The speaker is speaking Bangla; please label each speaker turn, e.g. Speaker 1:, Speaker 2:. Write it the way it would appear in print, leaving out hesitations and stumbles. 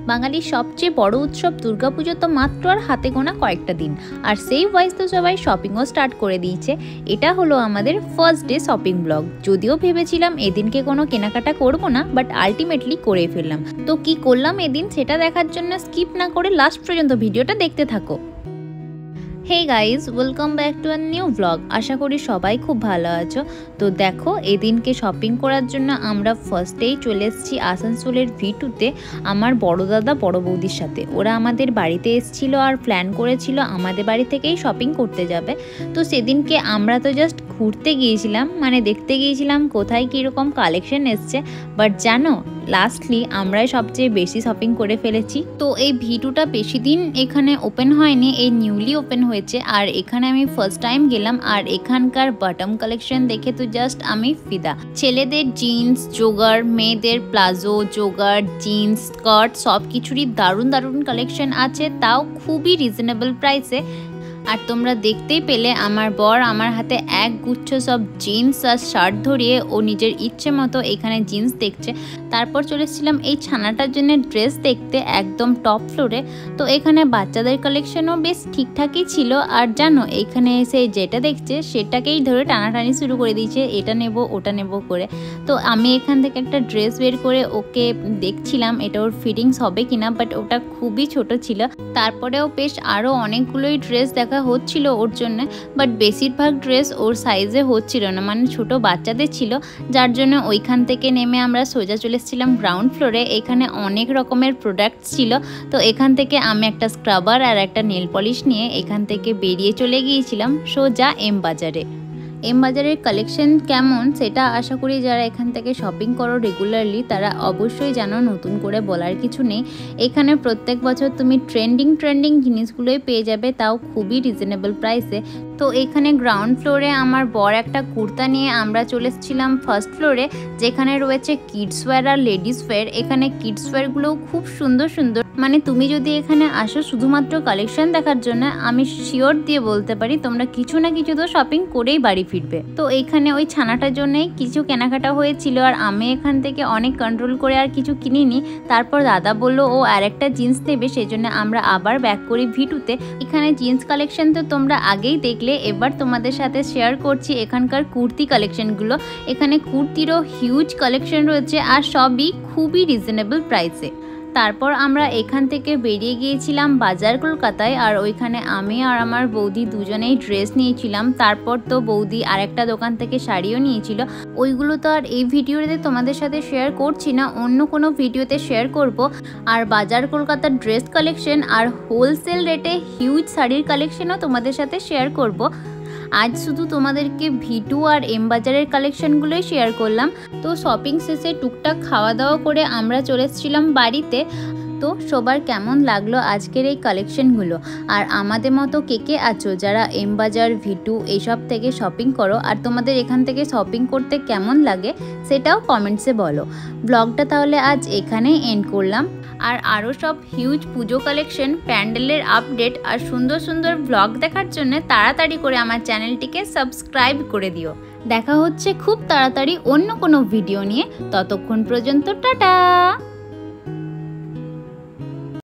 Speaker 1: বাঙালির সবচেয়ে বড় উৎসব দুর্গাপুজো তো মাত্র আর হাতে গোনা কয়েকটা দিন, আর সেই ওয়াইজ তো সবাই শপিংও স্টার্ট করে দিয়েছে। এটা হলো আমাদের ফার্স্ট ডে শপিং ব্লগ। যদিও ভেবেছিলাম এদিনকে কোনো কেনাকাটা করব না, বাট আলটিমেটলি করে ফেললাম। তো কি করলাম এদিন সেটা দেখার জন্য স্কিপ না করে লাস্ট পর্যন্ত ভিডিওটা দেখতে থাকো। Hey guys, welcome back to a new blog. আশা করি সবাই খুব ভালো আছো। তো দেখো, এদিনকে শপিং করার জন্য আমরা ফার্স্টেই চলে এসেছি আসানসোলের V2-তে আমার বড় দাদা বড় বৌদির সাথে। ওরা আমাদের বাড়িতে এসেছিল আর প্ল্যান করেছিল আমাদের বাড়ি থেকেই শপিং করতে যাবে। তো সেদিনকে আমরা তো জাস্ট ঘুরতে গিয়েছিলাম, মানে দেখতে গিয়েছিলাম কোথায় কীরকম কালেকশন এসছে। বাট জানো, লাস্টলি আমরাই সবচেয়ে বেশি শপিং করে ফেলেছি। তো এই V2টা বেশি দিন এখানে ওপেন হয়নি, এই নিউলি ওপেন হয়েছে। আর এখানে আমি ফার্স্ট টাইম গেলাম, আর এখানকার বটম কালেকশন দেখে তো জাস্ট আমি ফিদা। ছেলেদের জিন্স, জোগার, মেয়েদের প্লাজো, জোগার, জিন্স, স্কার্ট সব কিছুরই দারুণ দারুণ কালেকশন আছে, তাও খুবই রিজনেবল প্রাইসে। আর তোমরা দেখতেই পেলে আমার বর আমার হাতে এক গুচ্ছ সব জিন্স আর শার্ট ধরিয়ে ও নিজের ইচ্ছে মতো এখানে জিন্স দেখছে। তারপর চলেছিলাম এই ছানাটার জন্য ড্রেস দেখতে একদম টপ ফ্লোরে। তো এখানে বাচ্চাদের কালেকশনও বেশ ঠিকঠাকই ছিল। আর জানো, এখানে এসে যেটা দেখছে সেটাকেই ধরে টানাটানি শুরু করে দিয়েছে, এটা নেব ওটা নেব করে। তো আমি এখান থেকে একটা ড্রেস বের করে ওকে দেখছিলাম এটা ওর ফিটিংস হবে কিনা, বাট ওটা খুবই ছোট ছিল। তারপরেও বেশ আরও অনেকগুলোই ড্রেস দেখা হচ্ছিল ওর জন্য, বাট বেশিরভাগ ড্রেস ওর সাইজে হচ্ছিল না, মানে ছোট বাচ্চাদের ছিল। যার জন্য ওইখান থেকে নেমে আমরা সোজা চলে এসেছিলাম গ্রাউন্ড ফ্লোরে। এখানে অনেক রকমের প্রোডাক্ট ছিল। তো এখান থেকে আমি একটা স্ক্রাবার আর একটা নেল পলিশ নিয়ে এখান থেকে বেরিয়ে চলে গিয়েছিলাম সোজা এম বাজারে। এম বাজারের কালেকশন কেমন সেটা আশা করি যারা এখান থেকে শপিং করো রেগুলারলি তারা অবশ্যই জানো, নতুন করে বলার কিছু নেই। এখানে প্রত্যেক বছর তুমি ট্রেন্ডিং জিনিসগুলোই পেয়ে যাবে, তাও খুবই রিজনেবল প্রাইসে। তো এখানে গ্রাউন্ড ফ্লোরে আমার বর একটা কুর্তা নিয়ে আমরা চলে এসেছিলাম ফার্স্ট ফ্লোরে, যেখানে রয়েছে কিডস ওয়্যার আর লেডিস ওয়্যার। এখানে কিডস ওয়্যারগুলোও খুব সুন্দর সুন্দর, মানে তুমি যদি এখানে আসো শুধুমাত্র কালেকশন দেখার জন্য, আমি শিওর দিয়ে বলতে পারি তোমরা কিছু না কিছু তো শপিং করেই বাড়ি ফিরবে। তো এখানে ওই ছানাটার জন্যই কিছু কেনাকাটা হয়েছিল, আর আমি এখান থেকে অনেক কন্ট্রোল করে আর কিছু কিনিনি। তারপর দাদা বললো ও আর একটা জিন্স নেবে, সেই জন্য আমরা আবার ব্যাক করি V2-তে। এখানে জিন্স কালেকশন তো তোমরা আগেই দেখলে, এবার তোমাদের সাথে শেয়ার করছি এখানকার কুর্তি কালেকশনগুলো। এখানে কুর্তিরও হিউজ কালেকশন রয়েছে, আর সবই খুবই রিজনেবল প্রাইসে। তারপর আমরা এখান থেকে বেরিয়ে গিয়েছিলাম বাজার কলকাতায়, আর ওইখানে আমি আর আমার বৌদি দুজনেই ড্রেস নিয়েছিলাম। তারপর তো বৌদি আরেকটা দোকান থেকে শাড়িও নিয়েছিল, ওইগুলো তো আর এই ভিডিওতে তোমাদের সাথে শেয়ার করছি না, অন্য কোনো ভিডিওতে শেয়ার করব। আর বাজার কলকাতার ড্রেস কালেকশন আর হোলসেল রেটে হিউজ শাড়ির কালেকশনও তোমাদের সাথে শেয়ার করব। আজ শুধু তোমাদেরকে V2 আর এম বাজারের কালেকশনগুলোই শেয়ার করলাম। তো শপিং শেষে টুকটাক খাওয়া দাওয়া করে আমরা চলে এসেছিলাম বাড়িতে। তো সবার কেমন লাগলো আজকের এই কালেকশনগুলো, আর আমাদের মতো কে কে আছো যারা এম বাজার V2 এইসব থেকে শপিং করো, আর তোমাদের এখান থেকে শপিং করতে কেমন লাগে সেটাও কমেন্টসে বলো। ব্লগটা তাহলে আজ এখানেই এন্ড করলাম। আর আরও সব হিউজ পুজো কালেকশন, প্যান্ডেলের আপডেট আর সুন্দর সুন্দর ব্লগ দেখার জন্য তাড়াতাড়ি করে আমার চ্যানেলটিকে সাবস্ক্রাইব করে দিও। দেখা হচ্ছে খুব তাড়াতাড়ি অন্য কোনো ভিডিও নিয়ে, ততক্ষণ পর্যন্ত টাটা।